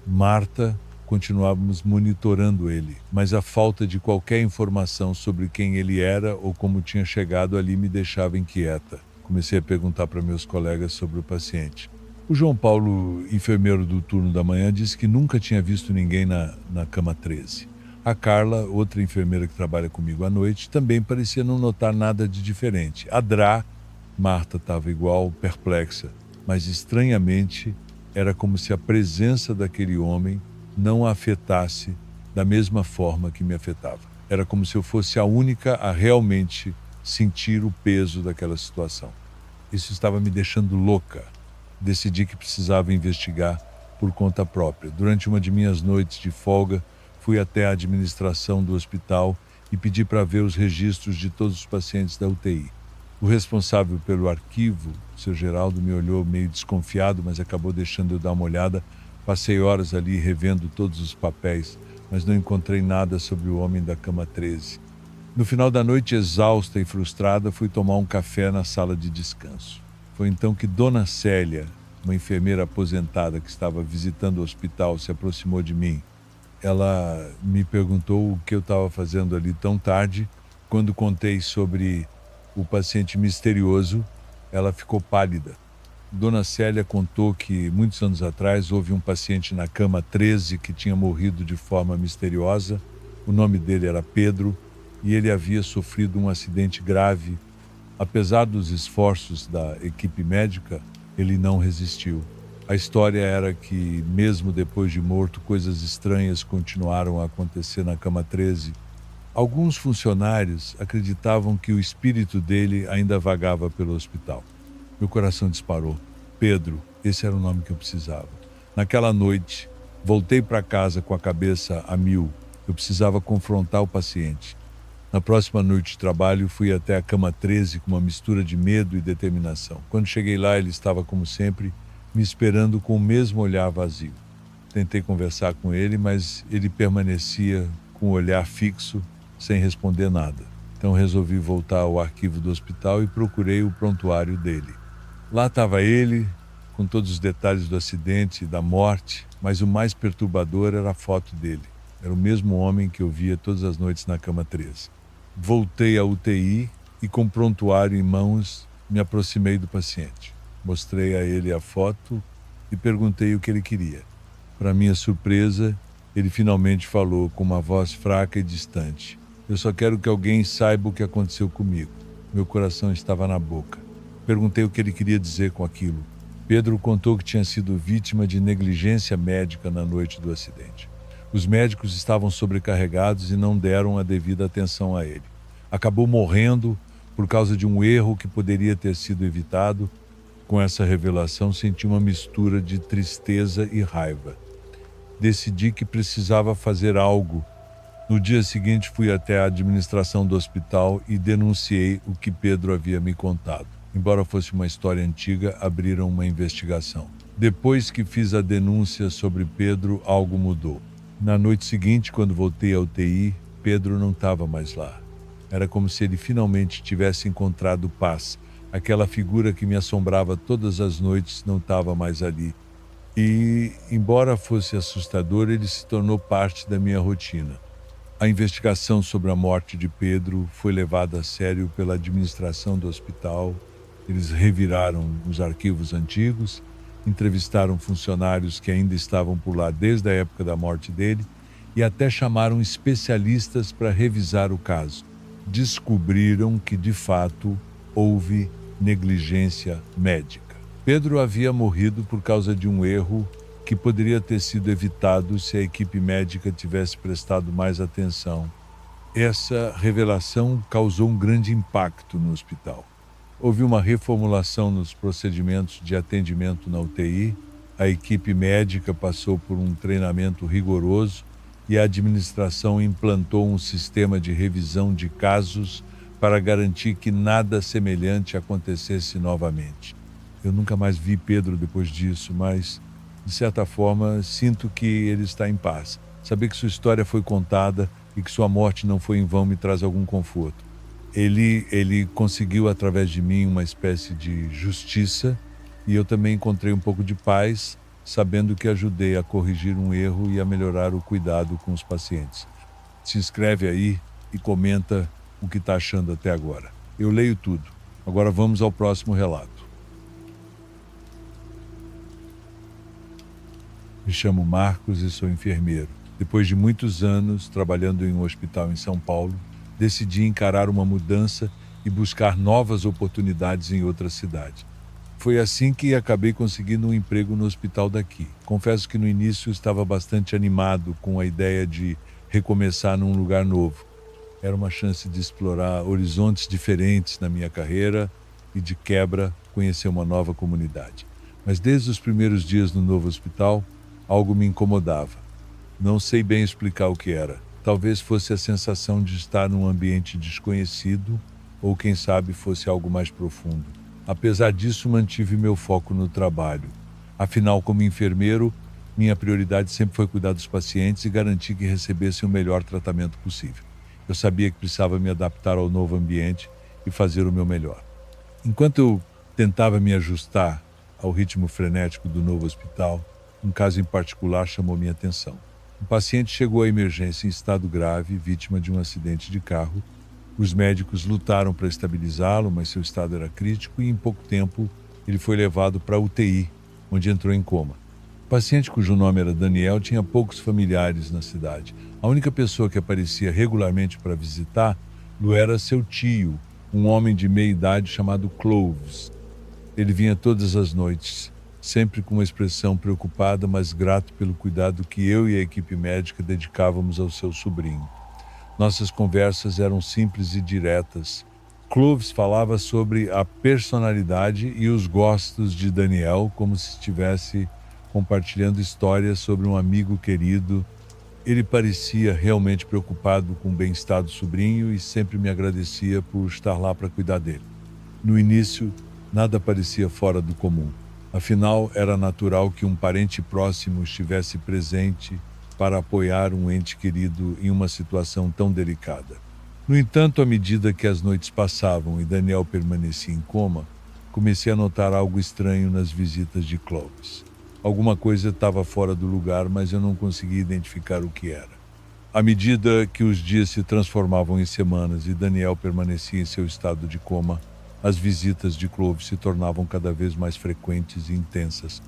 Speaker 1: Marta continuávamos monitorando ele, mas a falta de qualquer informação sobre quem ele era ou como tinha chegado ali me deixava inquieta. Comecei a perguntar para meus colegas sobre o paciente. O João Paulo, enfermeiro do turno da manhã, disse que nunca tinha visto ninguém na cama 13. A Carla, outra enfermeira que trabalha comigo à noite, também parecia não notar nada de diferente. A Marta estava igual, perplexa, mas estranhamente era como se a presença daquele homem não a afetasse da mesma forma que me afetava. Era como se eu fosse a única a realmente sentir o peso daquela situação. Isso estava me deixando louca. Decidi que precisava investigar por conta própria. Durante uma de minhas noites de folga, fui até a administração do hospital e pedi para ver os registros de todos os pacientes da UTI. O responsável pelo arquivo, o Sr. Geraldo, me olhou meio desconfiado, mas acabou deixando eu dar uma olhada. Passei horas ali revendo todos os papéis, mas não encontrei nada sobre o homem da cama 13. No final da noite, exausta e frustrada, fui tomar um café na sala de descanso. Foi então que Dona Célia, uma enfermeira aposentada que estava visitando o hospital, se aproximou de mim. Ela me perguntou o que eu estava fazendo ali tão tarde. Quando contei sobre o paciente misterioso, ela ficou pálida. Dona Célia contou que muitos anos atrás houve um paciente na cama 13 que tinha morrido de forma misteriosa. O nome dele era Pedro e ele havia sofrido um acidente grave. Apesar dos esforços da equipe médica, ele não resistiu. A história era que, mesmo depois de morto, coisas estranhas continuaram a acontecer na cama 13. Alguns funcionários acreditavam que o espírito dele ainda vagava pelo hospital. Meu coração disparou. Pedro, esse era o nome que eu precisava. Naquela noite, Voltei para casa com a cabeça a mil. Eu precisava confrontar o paciente. Na próxima noite de trabalho, fui até a cama 13 com uma mistura de medo e determinação. Quando cheguei lá, ele estava, como sempre, me esperando com o mesmo olhar vazio. Tentei conversar com ele, mas ele permanecia com o olhar fixo, sem responder nada. Então resolvi voltar ao arquivo do hospital e procurei o prontuário dele. Lá estava ele, com todos os detalhes do acidente e da morte, mas o mais perturbador era a foto dele. Era o mesmo homem que eu via todas as noites na cama 13. Voltei à UTI e, com o prontuário em mãos, me aproximei do paciente. Mostrei a ele a foto e perguntei o que ele queria. Para minha surpresa, ele finalmente falou com uma voz fraca e distante. Eu só quero que alguém saiba o que aconteceu comigo. Meu coração estava na boca. Perguntei o que ele queria dizer com aquilo. Pedro contou que tinha sido vítima de negligência médica na noite do acidente. Os médicos estavam sobrecarregados e não deram a devida atenção a ele. Acabou morrendo por causa de um erro que poderia ter sido evitado. Com essa revelação, senti uma mistura de tristeza e raiva. Decidi que precisava fazer algo. No dia seguinte, fui até a administração do hospital e denunciei o que Pedro havia me contado. Embora fosse uma história antiga, abriram uma investigação. Depois que fiz a denúncia sobre Pedro, algo mudou. Na noite seguinte, quando voltei à UTI, Pedro não estava mais lá. Era como se ele finalmente tivesse encontrado paz. Aquela figura que me assombrava todas as noites não estava mais ali. E, embora fosse assustador, ele se tornou parte da minha rotina. A investigação sobre a morte de Pedro foi levada a sério pela administração do hospital. Eles reviraram os arquivos antigos, entrevistaram funcionários que ainda estavam por lá desde a época da morte dele e até chamaram especialistas para revisar o caso. Descobriram que, de fato, houve negligência médica. Pedro havia morrido por causa de um erro que poderia ter sido evitado se a equipe médica tivesse prestado mais atenção. Essa revelação causou um grande impacto no hospital. Houve uma reformulação nos procedimentos de atendimento na UTI, a equipe médica passou por um treinamento rigoroso e a administração implantou um sistema de revisão de casos para garantir que nada semelhante acontecesse novamente. Eu nunca mais vi Pedro depois disso, mas, de certa forma, sinto que ele está em paz. Saber que sua história foi contada e que sua morte não foi em vão me traz algum conforto. Ele conseguiu, através de mim, uma espécie de justiça e eu também encontrei um pouco de paz, sabendo que ajudei a corrigir um erro e a melhorar o cuidado com os pacientes. Se inscreve aí e comenta o que está achando até agora. Eu leio tudo. Agora vamos ao próximo relato. Me chamo Marcos e sou enfermeiro. Depois de muitos anos trabalhando em um hospital em São Paulo, decidi encarar uma mudança e buscar novas oportunidades em outra cidade. Foi assim que acabei conseguindo um emprego no hospital daqui. Confesso que no início estava bastante animado com a ideia de recomeçar num lugar novo. Era uma chance de explorar horizontes diferentes na minha carreira e, de quebra, conhecer uma nova comunidade. Mas desde os primeiros dias no novo hospital, algo me incomodava. Não sei bem explicar o que era. Talvez fosse a sensação de estar num ambiente desconhecido ou, quem sabe, fosse algo mais profundo. Apesar disso, mantive meu foco no trabalho. Afinal, como enfermeiro, minha prioridade sempre foi cuidar dos pacientes e garantir que recebessem o melhor tratamento possível. Eu sabia que precisava me adaptar ao novo ambiente e fazer o meu melhor. Enquanto eu tentava me ajustar ao ritmo frenético do novo hospital, um caso em particular chamou minha atenção. Um paciente chegou à emergência em estado grave, vítima de um acidente de carro. Os médicos lutaram para estabilizá-lo, mas seu estado era crítico e em pouco tempo ele foi levado para a UTI, onde entrou em coma. O paciente, cujo nome era Daniel, tinha poucos familiares na cidade. A única pessoa que aparecia regularmente para visitá-lo era seu tio, um homem de meia idade chamado Clovis. Ele vinha todas as noites, sempre com uma expressão preocupada, mas grato pelo cuidado que eu e a equipe médica dedicávamos ao seu sobrinho. Nossas conversas eram simples e diretas. Clovis falava sobre a personalidade e os gostos de Daniel, como se estivesse compartilhando histórias sobre um amigo querido. Ele parecia realmente preocupado com o bem-estar do sobrinho e sempre me agradecia por estar lá para cuidar dele. No início, nada parecia fora do comum. Afinal, era natural que um parente próximo estivesse presente para apoiar um ente querido em uma situação tão delicada. No entanto, à medida que as noites passavam e Daniel permanecia em coma, comecei a notar algo estranho nas visitas de Clovis. Alguma coisa estava fora do lugar, mas eu não conseguia identificar o que era. À medida que os dias se transformavam em semanas e Daniel permanecia em seu estado de coma, as visitas de Clovis se tornavam cada vez mais frequentes e intensas.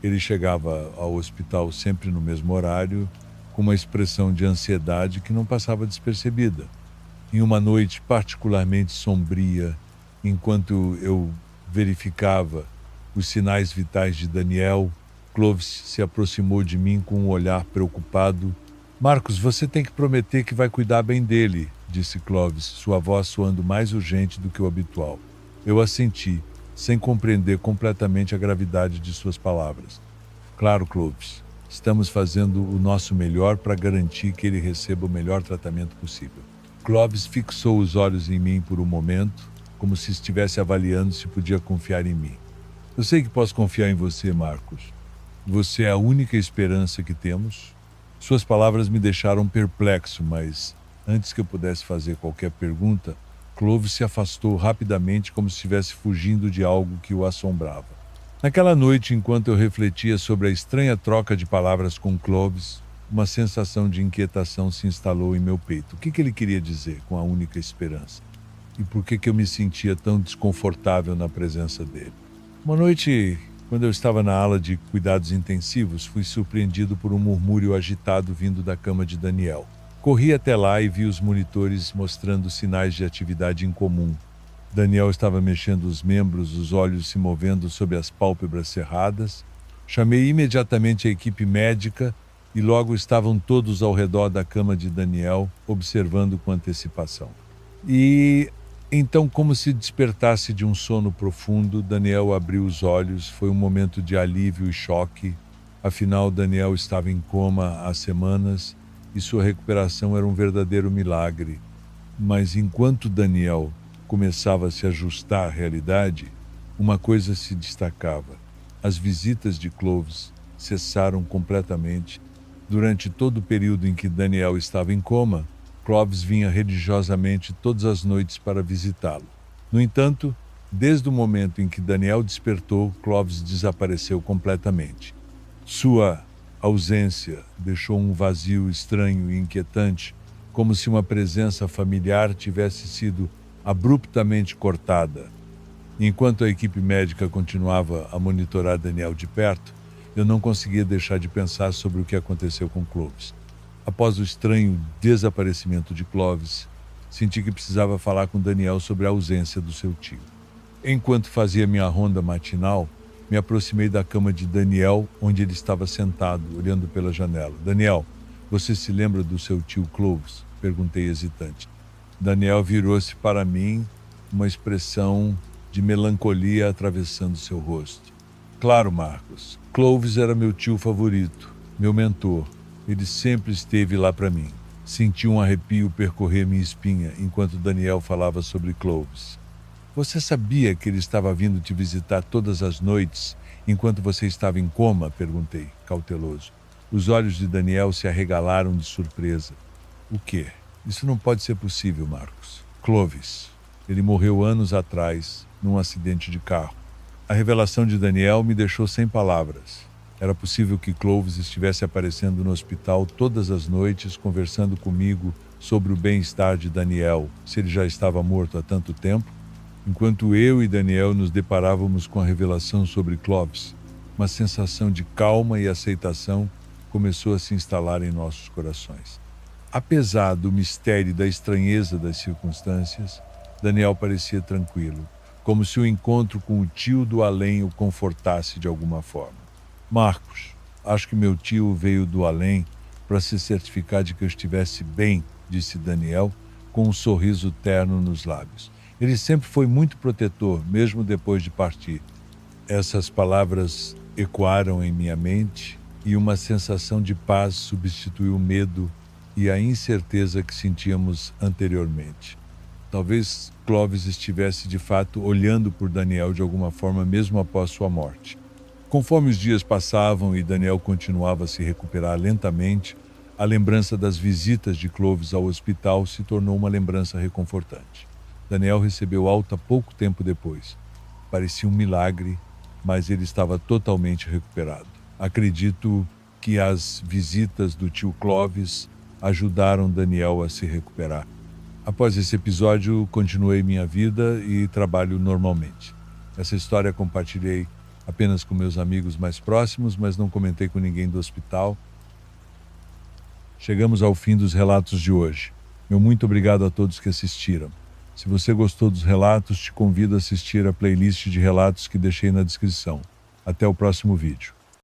Speaker 1: Ele chegava ao hospital sempre no mesmo horário, com uma expressão de ansiedade que não passava despercebida. Em uma noite particularmente sombria, enquanto eu verificava os sinais vitais de Daniel, Clovis se aproximou de mim com um olhar preocupado. "Marcos, você tem que prometer que vai cuidar bem dele", disse Clovis, sua voz soando mais urgente do que o habitual. Eu assenti, sem compreender completamente a gravidade de suas palavras. "Claro, Clovis, estamos fazendo o nosso melhor para garantir que ele receba o melhor tratamento possível." Clovis fixou os olhos em mim por um momento, como se estivesse avaliando se podia confiar em mim. "Eu sei que posso confiar em você, Marcos. Você é a única esperança que temos." Suas palavras me deixaram perplexo, mas antes que eu pudesse fazer qualquer pergunta, Clovis se afastou rapidamente como se estivesse fugindo de algo que o assombrava. Naquela noite, enquanto eu refletia sobre a estranha troca de palavras com Clovis, uma sensação de inquietação se instalou em meu peito. O que ele queria dizer com a única esperança? E por que eu me sentia tão desconfortável na presença dele? Uma noite, quando eu estava na ala de cuidados intensivos, fui surpreendido por um murmúrio agitado vindo da cama de Daniel. Corri até lá e vi os monitores mostrando sinais de atividade incomum. Daniel estava mexendo os membros, os olhos se movendo sob as pálpebras cerradas. Chamei imediatamente a equipe médica e logo estavam todos ao redor da cama de Daniel, observando com antecipação. E então, como se despertasse de um sono profundo, Daniel abriu os olhos. Foi um momento de alívio e choque. Afinal, Daniel estava em coma há semanas e sua recuperação era um verdadeiro milagre. Mas enquanto Daniel começava a se ajustar à realidade, uma coisa se destacava. As visitas de Clovis cessaram completamente. Durante todo o período em que Daniel estava em coma, Clovis vinha religiosamente todas as noites para visitá-lo. No entanto, desde o momento em que Daniel despertou, Clovis desapareceu completamente. Sua ausência deixou um vazio estranho e inquietante, como se uma presença familiar tivesse sido abruptamente cortada. Enquanto a equipe médica continuava a monitorar Daniel de perto, eu não conseguia deixar de pensar sobre o que aconteceu com Clovis. Após o estranho desaparecimento de Clovis, senti que precisava falar com Daniel sobre a ausência do seu tio. Enquanto fazia minha ronda matinal, me aproximei da cama de Daniel, onde ele estava sentado, olhando pela janela. "Daniel, você se lembra do seu tio Clovis?" Perguntei hesitante. Daniel virou-se para mim, uma expressão de melancolia atravessando seu rosto. "Claro, Marcos. Clovis era meu tio favorito, meu mentor. Ele sempre esteve lá para mim." Senti um arrepio percorrer minha espinha enquanto Daniel falava sobre Clovis. "Você sabia que ele estava vindo te visitar todas as noites enquanto você estava em coma?" Perguntei, cauteloso. Os olhos de Daniel se arregalaram de surpresa. "O quê? Isso não pode ser possível, Marcos. Clovis. Ele morreu anos atrás, num acidente de carro." A revelação de Daniel me deixou sem palavras. Era possível que Clovis estivesse aparecendo no hospital todas as noites, conversando comigo sobre o bem-estar de Daniel, se ele já estava morto há tanto tempo. Enquanto eu e Daniel nos deparávamos com a revelação sobre Clovis, uma sensação de calma e aceitação começou a se instalar em nossos corações. Apesar do mistério e da estranheza das circunstâncias, Daniel parecia tranquilo, como se o encontro com o tio do além o confortasse de alguma forma. "Marcos, acho que meu tio veio do além para se certificar de que eu estivesse bem", disse Daniel, com um sorriso terno nos lábios. "Ele sempre foi muito protetor, mesmo depois de partir." Essas palavras ecoaram em minha mente e uma sensação de paz substituiu o medo e a incerteza que sentíamos anteriormente. Talvez Clovis estivesse de fato olhando por Daniel de alguma forma, mesmo após sua morte. Conforme os dias passavam e Daniel continuava a se recuperar lentamente, a lembrança das visitas de Clovis ao hospital se tornou uma lembrança reconfortante. Daniel recebeu alta pouco tempo depois. Parecia um milagre, mas ele estava totalmente recuperado. Acredito que as visitas do tio Clovis ajudaram Daniel a se recuperar. Após esse episódio, continuei minha vida e trabalho normalmente. Essa história compartilhei apenas com meus amigos mais próximos, mas não comentei com ninguém do hospital. Chegamos ao fim dos relatos de hoje. Meu muito obrigado a todos que assistiram. Se você gostou dos relatos, te convido a assistir a playlist de relatos que deixei na descrição. Até o próximo vídeo.